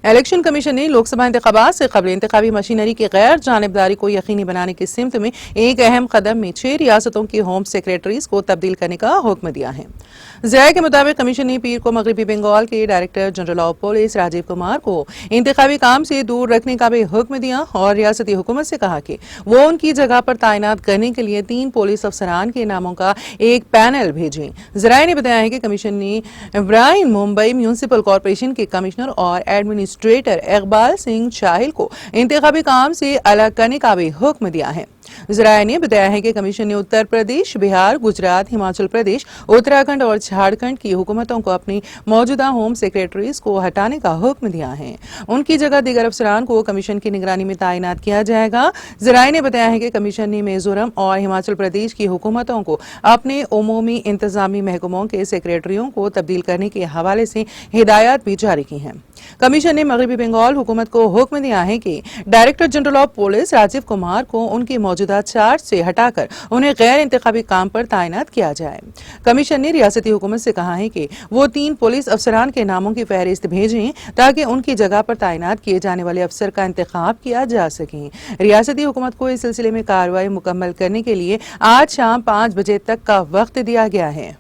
Election commission نے لوک سبھا انتخابات سے قبل انتخابی مشینری کی غیر جانبداری کو یقینی بنانے کی سمت میں ایک اہم قدم میں 6 ریاستوں کی ہوم سیکریٹریز کو تبدیل کرنے کا حکم دیا ہے۔ ذرائع کے مطابق کمیشن نے پیر کو مغربی بنگال کے director general of police Rajiv Kumar کو انتخابی کام سے دور رکھنے کا بھی حکم دیا اور ریاستی حکومت سے کہا کہ وہ ان کی جگہ پر تعینات کرنے کے لیے 3 پولیس افسران کے ناموں کا ایک پینل بھیجیں۔ ذرائع نے بتایا ہے کہ کمیشن نے برائن ممبئی میونسپل کارپوریشن کے کمشنر اور ایڈمنسٹریٹر اقبال سنگھ چاہل کو انتخابی کام سے الگ کرنے کا بھی حکم دیا ہے۔ ذرائع نے بتایا ہے کہ کمیشن نے اتر پردیش، بہار، گجرات، ہماچل پردیش، اتراکھنڈ اور جھارکھنڈ کی حکومتوں کو اپنی موجودہ ہوم سیکریٹریز کو ہٹانے کا حکم دیا ہے۔ ان کی جگہ دیگر افسران کو کمیشن کی نگرانی میں تعینات کیا جائے گا۔ ذرائع نے بتایا ہے کہ کمیشن نے میزورم اور ہماچل پردیش کی حکومتوں کو اپنے عمومی انتظامی محکموں کے سیکریٹریوں کو تبدیل کرنے کے حوالے سے ہدایات بھی جاری کی ہیں۔ کمیشن نے مغربی بنگال حکومت کو حکم دیا ہے کہ director general of police Rajiv Kumar کو ان کی موجودہ چارج سے ہٹا کر انہیں غیر انتخابی کام پر تعینات کیا جائے۔ کمیشن نے ریاستی حکومت سے کہا ہے کہ وہ 3 پولیس افسران کے ناموں کی فہرست بھیجیں تاکہ ان کی جگہ پر تعینات کیے جانے والے افسر کا انتخاب کیا جا سکے۔ ریاستی حکومت کو اس سلسلے میں کارروائی مکمل کرنے کے لیے آج شام 5 بجے تک کا وقت دیا گیا ہے۔